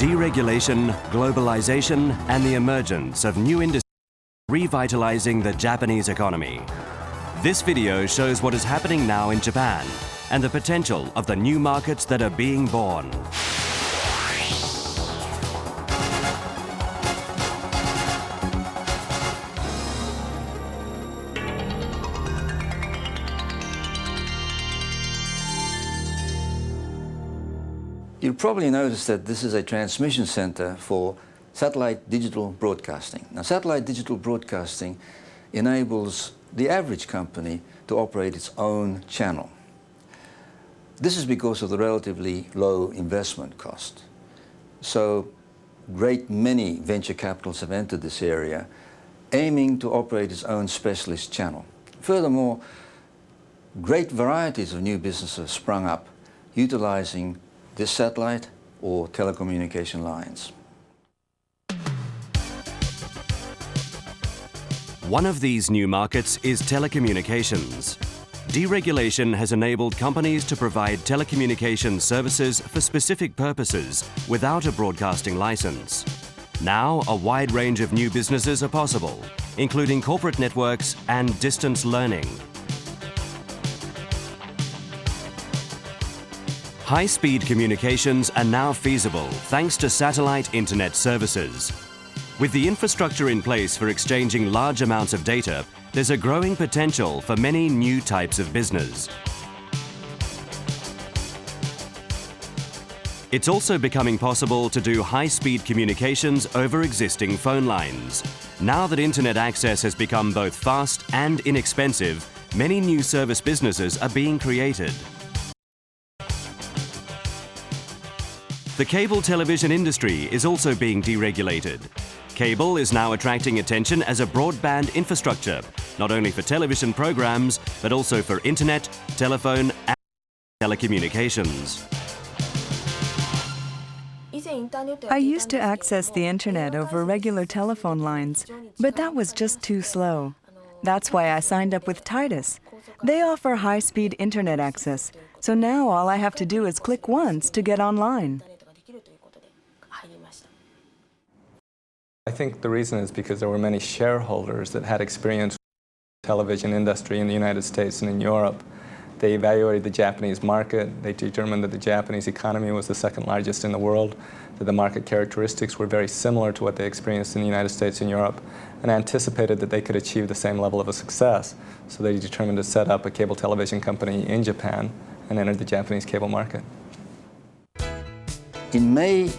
Deregulation, globalization, and the emergence of new industries revitalizing the Japanese economy. This video shows what is happening now in Japan and the potential of the new markets that are being born. You'll probably notice that this is a transmission center for satellite digital broadcasting. Now, satellite digital broadcasting enables the average company to operate its own channel. This is because of the relatively low investment cost. So, great many venture capitals have entered this area, aiming to operate its own specialist channel. Furthermore, great varieties of new businesses have sprung up, utilizing this satellite or telecommunication lines. One of these new markets is telecommunications. Deregulation has enabled companies to provide telecommunications services for specific purposes without a broadcasting license. Now, a wide range of new businesses are possible, including corporate networks and distance learning. High-speed communications are now feasible thanks to satellite internet services. With the infrastructure in place for exchanging large amounts of data, there's a growing potential for many new types of business. It's also becoming possible to do high-speed communications over existing phone lines. Now that internet access has become both fast and inexpensive, many new service businesses are being created. The cable television industry is also being deregulated. Cable is now attracting attention as a broadband infrastructure, not only for television programs, but also for internet, telephone, and telecommunications. I used to access the internet over regular telephone lines, but that was just too slow. That's why I signed up with Titus. They offer high-speed internet access, so now all I have to do is click once to get online. I think the reason is because there were many shareholders that had experience with the television industry in the United States and in Europe. They evaluated the Japanese market. They determined that the Japanese economy was the second largest in the world, that the market characteristics were very similar to what they experienced in the United States and Europe, and anticipated that they could achieve the same level of a success. So they determined to set up a cable television company in Japan and enter the Japanese cable market. In May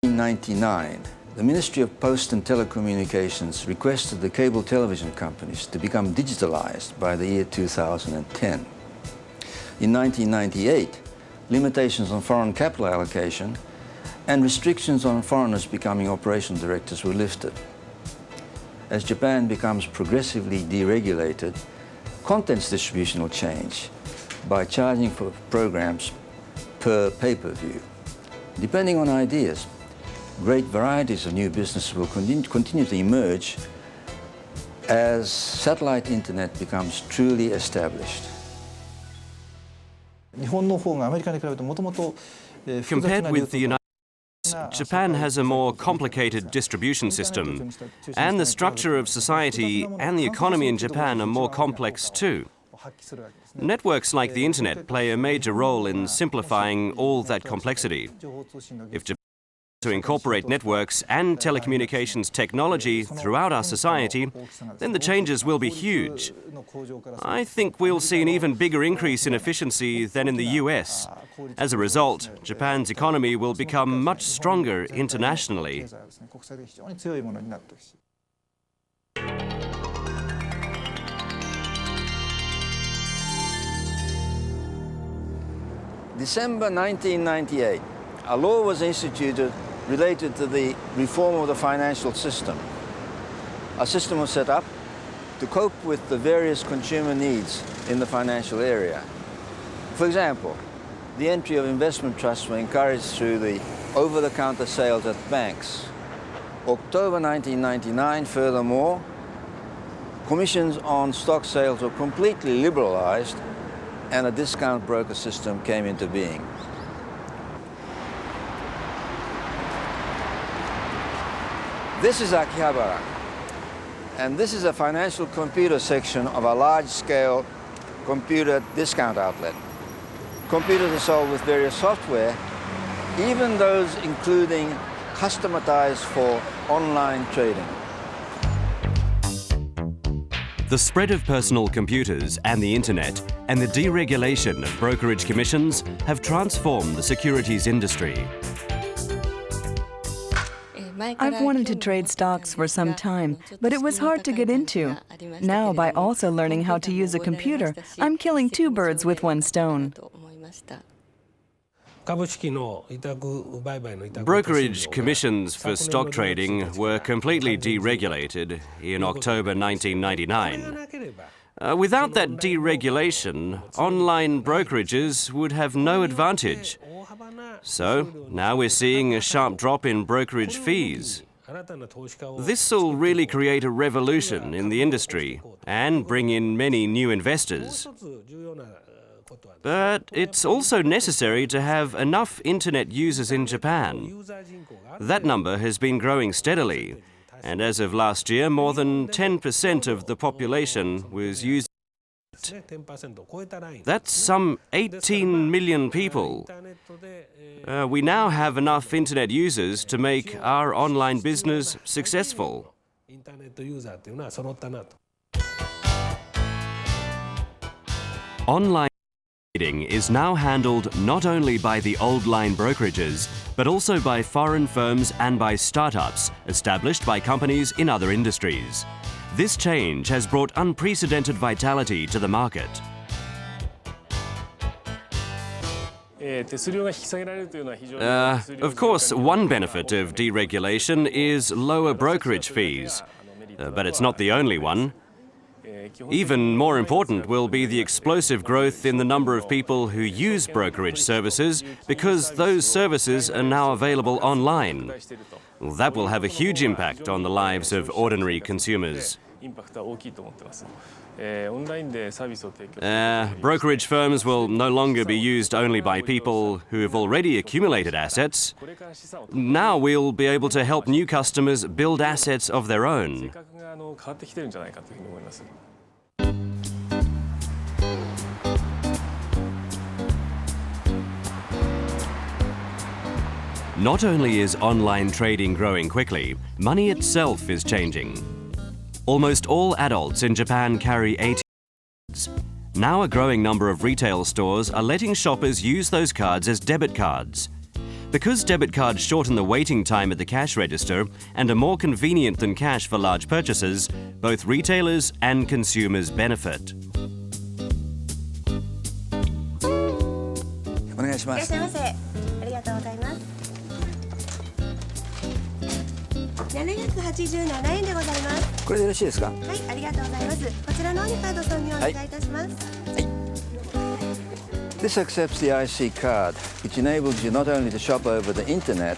1999, the Ministry of Post and Telecommunications requested the cable television companies to become digitalized by the year 2010. In 1998, limitations on foreign capital allocation and restrictions on foreigners becoming operational directors were lifted. As Japan becomes progressively deregulated, contents distribution will change by charging for programs per pay-per-view. Depending on ideas, great varieties of new businesses will continue to emerge as satellite internet becomes truly established. Compared with the United States, Japan has a more complicated distribution system, and the structure of society and the economy in Japan are more complex too. Networks like the internet play a major role in simplifying all that complexity. If Japan to incorporate networks and telecommunications technology throughout our society, then the changes will be huge. I think we'll see an even bigger increase in efficiency than in the US. As a result, Japan's economy will become much stronger internationally. December 1998, a law was instituted related to the reform of the financial system. A system was set up to cope with the various consumer needs in the financial area. For example, the entry of investment trusts were encouraged through the over-the-counter sales at banks. October 1999, furthermore, commissions on stock sales were completely liberalized and a discount broker system came into being. This is Akihabara, and this is a financial computer section of a large-scale computer discount outlet. Computers are sold with various software, even those including customized for online trading. The spread of personal computers and the internet and the deregulation of brokerage commissions have transformed the securities industry. I've wanted to trade stocks for some time, but it was hard to get into. Now, by also learning how to use a computer, I'm killing two birds with one stone. Brokerage commissions for stock trading were completely deregulated in October 1999. Without that deregulation, online brokerages would have no advantage. So now we're seeing a sharp drop in brokerage fees. This will really create a revolution in the industry and bring in many new investors. But it's also necessary to have enough internet users in Japan. That number has been growing steadily, and as of last year, more than 10% of the population was using it. That's some 18 million people. We now have enough internet users to make our online business successful. Online trading is now handled not only by the old line brokerages, but also by foreign firms and by startups established by companies in other industries. This change has brought unprecedented vitality to the market. Of course, one benefit of deregulation is lower brokerage fees, but it's not the only one. Even more important will be the explosive growth in the number of people who use brokerage services because those services are now available online. That will have a huge impact on the lives of ordinary consumers. Brokerage firms will no longer be used only by people who have already accumulated assets. Now we'll be able to help new customers build assets of their own. Not only is online trading growing quickly, money itself is changing. Almost all adults in Japan carry ATM cards. Now a growing number of retail stores are letting shoppers use those cards as debit cards. Because debit cards shorten the waiting time at the cash register and are more convenient than cash for large purchases, both retailers and consumers benefit. お願いします。いらっしゃいませ。ありがとうございます。787円でございます。これでよろしいですか？はい、ありがとうございます。こちらの方にカード挿入をお願いいたします。This accepts the IC card, which enables you not only to shop over the internet,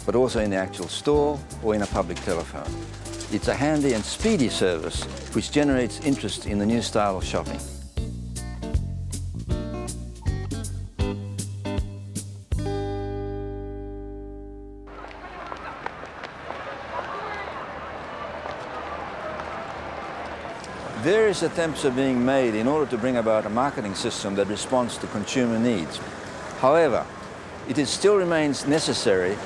but also in the actual store or in a public telephone. It's a handy and speedy service which generates interest in the new style of shopping. Various attempts are being made in order to bring about a marketing system that responds to consumer needs. However, it still remains necessary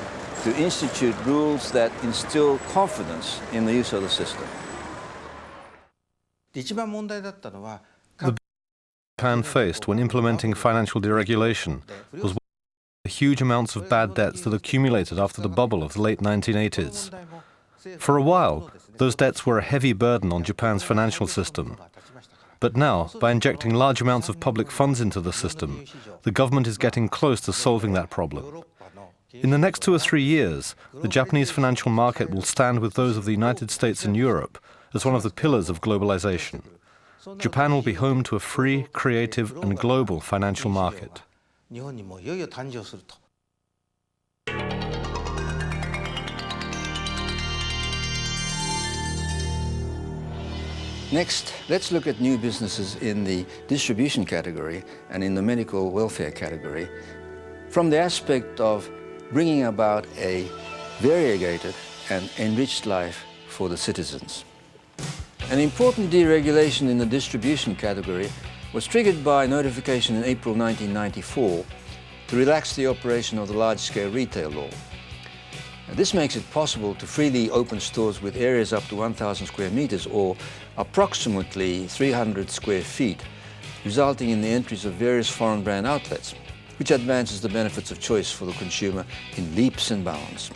to institute rules that instill confidence in the use of the system. The Japan faced when implementing financial deregulation was the huge amounts of bad debts that accumulated after the bubble of the late 1980s. For a while, those debts were a heavy burden on Japan's financial system. But now, by injecting large amounts of public funds into the system, the government is getting close to solving that problem. In the next 2 or 3 years, the Japanese financial market will stand with those of the United States and Europe as one of the pillars of globalization. Japan will be home to a free, creative, and global financial market. Next, let's look at new businesses in the distribution category and in the medical welfare category from the aspect of bringing about a variegated and enriched life for the citizens. An important deregulation in the distribution category was triggered by notification in April 1994 to relax the operation of the large-scale retail law. This makes it possible to freely open stores with areas up to 1,000 square meters or approximately 300 square feet, resulting in the entries of various foreign brand outlets, which advances the benefits of choice for the consumer in leaps and bounds.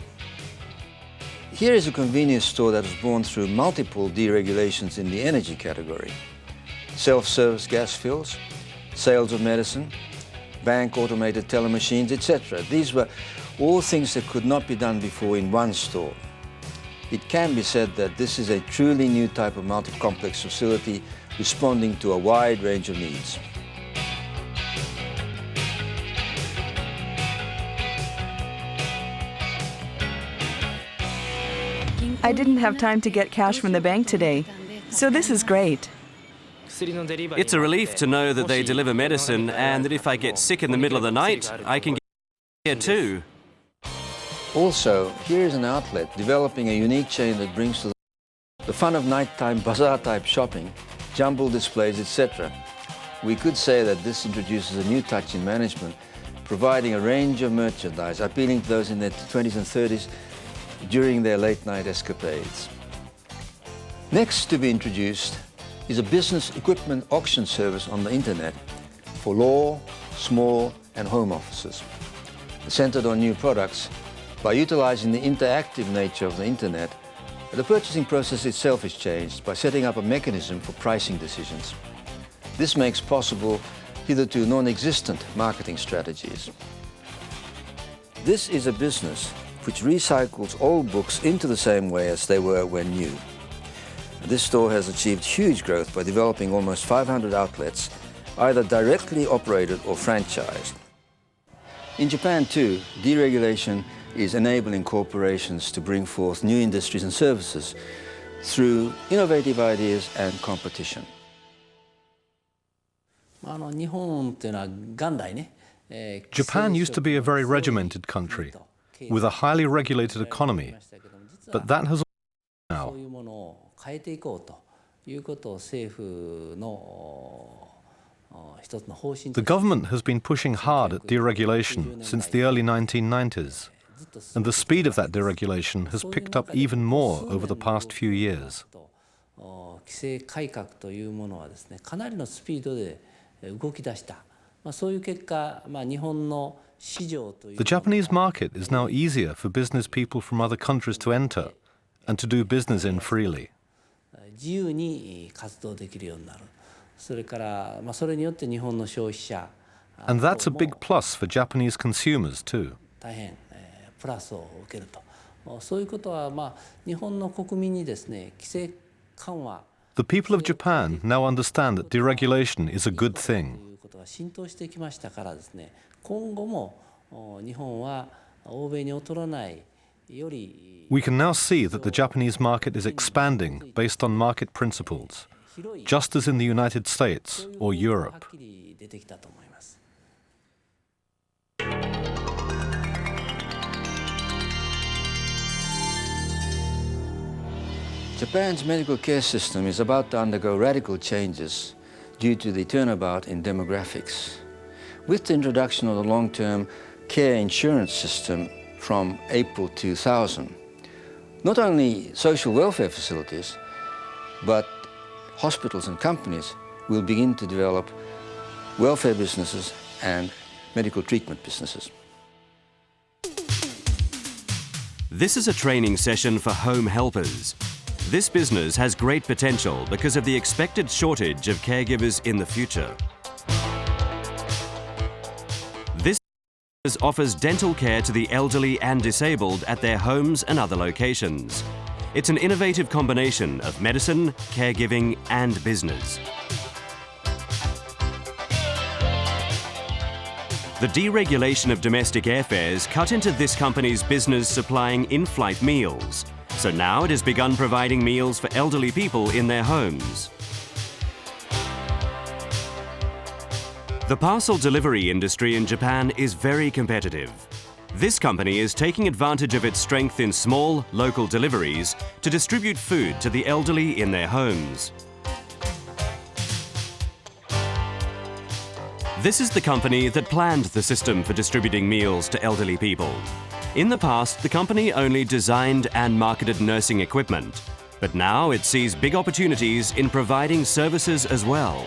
Here is a convenience store that was born through multiple deregulations in the energy category: self-service gas fills, sales of medicine, bank automated teller machines, etc. These were all things that could not be done before in one store. It can be said that this is a truly new type of multi-complex facility responding to a wide range of needs. I didn't have time to get cash from the bank today, so this is great. It's a relief to know that they deliver medicine and that if I get sick in the middle of the night, I can get here too. Also, here is an outlet developing a unique chain that brings to the fun of nighttime bazaar-type shopping, jumble displays, etc. We could say that this introduces a new touch in management, providing a range of merchandise appealing to those in their 20s and 30s during their late-night escapades. Next to be introduced is a business equipment auction service on the internet for law, small and home offices. Centered on new products, by utilizing the interactive nature of the internet, the purchasing process itself is changed by setting up a mechanism for pricing decisions. This makes possible hitherto non-existent marketing strategies. This is a business which recycles old books into the same way as they were when new. This store has achieved huge growth by developing almost 500 outlets, either directly operated or franchised. In Japan too, deregulation is enabling corporations to bring forth new industries and services through innovative ideas and competition. Japan used to be a very regimented country, with a highly regulated economy, but that has now. The government has been pushing hard at deregulation since the early 1990s, and the speed of that deregulation has picked up even more over the past few years. The Japanese market is now easier for business people from other countries to enter and to do business in freely. And that's a big plus for Japanese consumers too. The people of Japan now understand that deregulation is a good thing. We can now see that the Japanese market is expanding based on market principles, just as in the United States or Europe. Japan's medical care system is about to undergo radical changes due to the turnabout in demographics. With the introduction of the long-term care insurance system from April 2000, not only social welfare facilities, but hospitals and companies will begin to develop welfare businesses and medical treatment businesses. This is a training session for home helpers. This business has great potential because of the expected shortage of caregivers in the future. This business offers dental care to the elderly and disabled at their homes and other locations. It's an innovative combination of medicine, caregiving, and business. The deregulation of domestic airfares cut into this company's business supplying in-flight meals. So now it has begun providing meals for elderly people in their homes. The parcel delivery industry in Japan is very competitive. This company is taking advantage of its strength in small, local deliveries to distribute food to the elderly in their homes. This is the company that planned the system for distributing meals to elderly people. In the past, the company only designed and marketed nursing equipment, but now it sees big opportunities in providing services as well.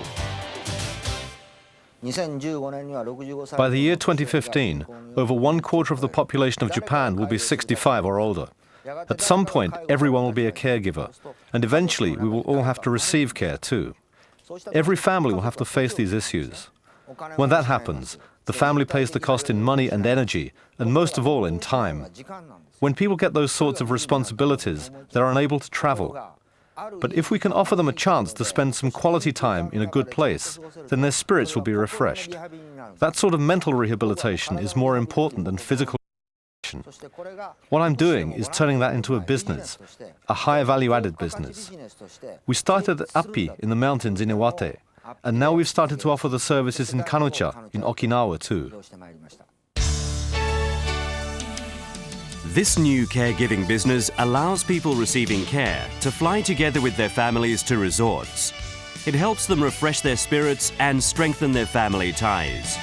By the year 2015, over 1/4 of the population of Japan will be 65 or older. At some point, everyone will be a caregiver, and eventually we will all have to receive care too. Every family will have to face these issues. When that happens, the family pays the cost in money and energy, and most of all in time. When people get those sorts of responsibilities, they're unable to travel. But if we can offer them a chance to spend some quality time in a good place, then their spirits will be refreshed. That sort of mental rehabilitation is more important than physical rehabilitation. What I'm doing is turning that into a business, a high value-added business. We started at Appi in the mountains in Iwate, and now we've started to offer the services in Kanucha, in Okinawa too. This new caregiving business allows people receiving care to fly together with their families to resorts. It helps them refresh their spirits and strengthen their family ties.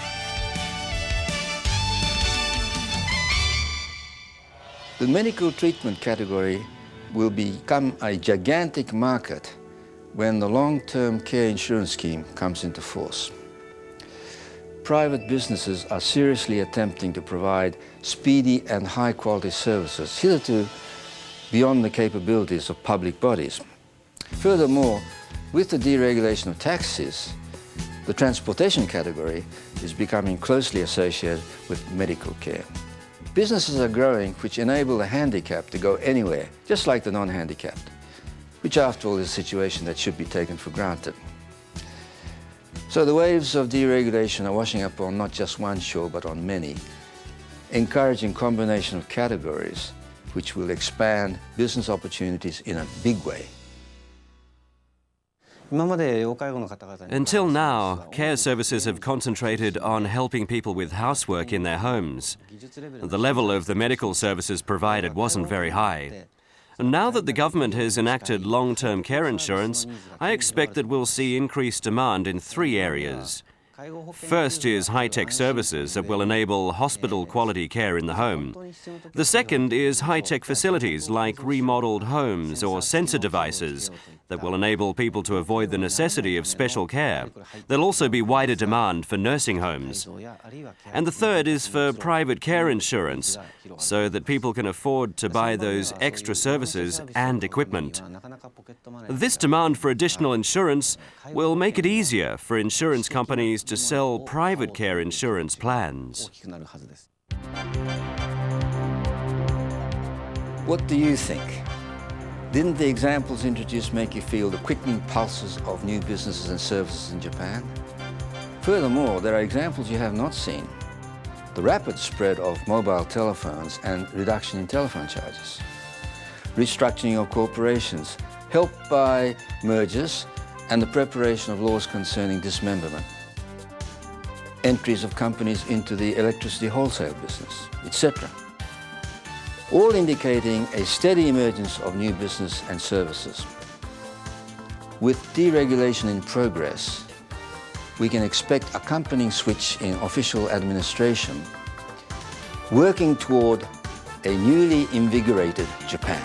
The medical treatment category will become a gigantic market when the long-term care insurance scheme comes into force. Private businesses are seriously attempting to provide speedy and high-quality services, hitherto beyond the capabilities of public bodies. Furthermore, with the deregulation of taxis, the transportation category is becoming closely associated with medical care. Businesses are growing which enable the handicapped to go anywhere, just like the non-handicapped, which after all is a situation that should be taken for granted. So the waves of deregulation are washing up on not just one shore, but on many, encouraging combination of categories which will expand business opportunities in a big way. Until now, care services have concentrated on helping people with housework in their homes. The level of the medical services provided wasn't very high. And now that the government has enacted long-term care insurance, I expect that we'll see increased demand in 3 areas. First is high-tech services that will enable hospital-quality care in the home. The second is high-tech facilities like remodeled homes or sensor devices that will enable people to avoid the necessity of special care. There'll also be wider demand for nursing homes. And the third is for private care insurance, so that people can afford to buy those extra services and equipment. This demand for additional insurance will make it easier for insurance companies to sell private care insurance plans. What do you think? Didn't the examples introduced make you feel the quickening pulses of new businesses and services in Japan? Furthermore, there are examples you have not seen. The rapid spread of mobile telephones and reduction in telephone charges. Restructuring of corporations, help by mergers, and the preparation of laws concerning dismemberment. Entries of companies into the electricity wholesale business, etc. All indicating a steady emergence of new business and services. With deregulation in progress, we can expect accompanying switch in official administration, working toward a newly invigorated Japan.